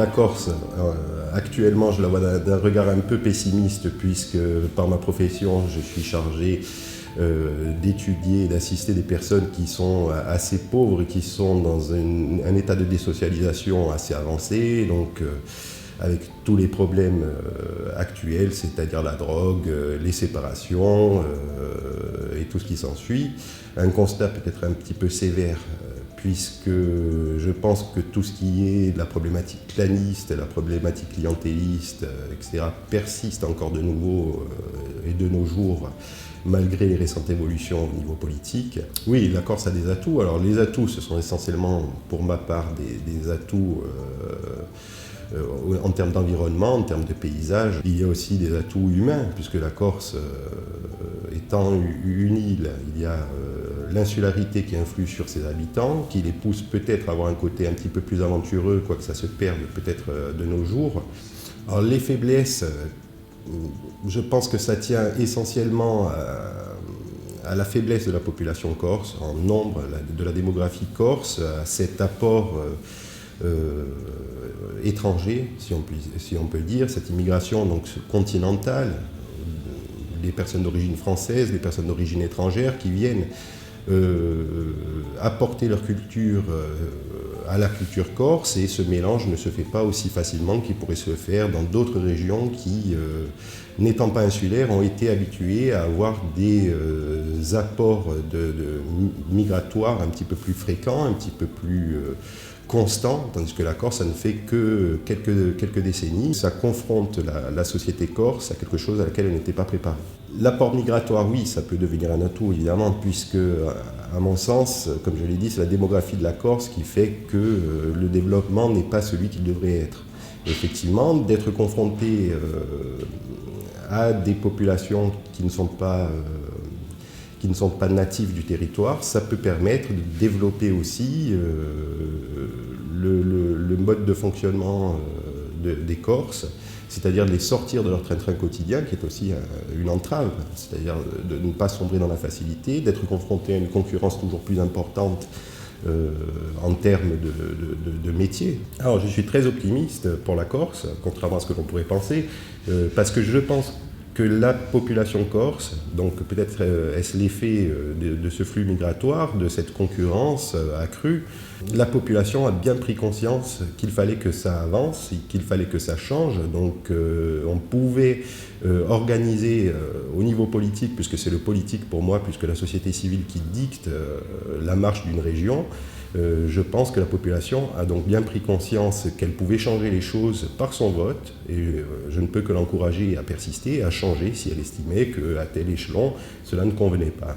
la Corse, actuellement, je la vois d'un regard un peu pessimiste puisque par ma profession, je suis chargé d'étudier et d'assister des personnes qui sont assez pauvres et qui sont dans un état de désocialisation assez avancé, donc avec tous les problèmes actuels, c'est-à-dire la drogue, les séparations et tout ce qui s'ensuit. Un constat peut-être un petit peu sévère, puisque je pense que tout ce qui est de la problématique claniste, la problématique clientéliste, etc., persiste encore de nouveau et de nos jours, malgré les récentes évolutions au niveau politique. Oui, la Corse a des atouts. Alors les atouts, ce sont essentiellement, pour ma part, des atouts en termes d'environnement, en termes de paysage. Il y a aussi des atouts humains, puisque la Corse, étant une île, il y a l'insularité qui influe sur ses habitants, qui les pousse peut-être à avoir un côté un petit peu plus aventureux, quoique ça se perde peut-être de nos jours. Alors les faiblesses, je pense que ça tient essentiellement à la faiblesse de la population corse, en nombre, de la démographie corse, à cet apport étranger, si on peut dire, cette immigration donc continentale, les personnes d'origine française, les personnes d'origine étrangère qui viennent apporter leur culture à la culture corse, et ce mélange ne se fait pas aussi facilement qu'il pourrait se faire dans d'autres régions qui, n'étant pas insulaires, ont été habituées à avoir des apports migratoires un petit peu plus fréquents, un petit peu plus constants, tandis que la Corse, ça ne fait que quelques décennies. Ça confronte la société corse à quelque chose à laquelle elle n'était pas préparée. L'apport migratoire, oui, ça peut devenir un atout, évidemment, puisque, à mon sens, comme je l'ai dit, c'est la démographie de la Corse qui fait que le développement n'est pas celui qu'il devrait être. Effectivement, d'être confronté à des populations qui ne sont pas natifs du territoire, ça peut permettre de développer aussi le mode de fonctionnement des Corses, c'est-à-dire de les sortir de leur train-train quotidien, qui est aussi une entrave, c'est-à-dire de ne pas sombrer dans la facilité, d'être confronté à une concurrence toujours plus importante en termes de métier. Alors je suis très optimiste pour la Corse, contrairement à ce que l'on pourrait penser, parce que je pense que la population corse, donc peut-être est-ce l'effet de ce flux migratoire, de cette concurrence accrue, la population a bien pris conscience qu'il fallait que ça avance, qu'il fallait que ça change, donc on pouvait organiser au niveau politique, puisque c'est le politique pour moi, puisque la société civile qui dicte la marche d'une région. Je pense que la population a donc bien pris conscience qu'elle pouvait changer les choses par son vote, et je ne peux que l'encourager à persister, à changer si elle estimait qu'à tel échelon, cela ne convenait pas.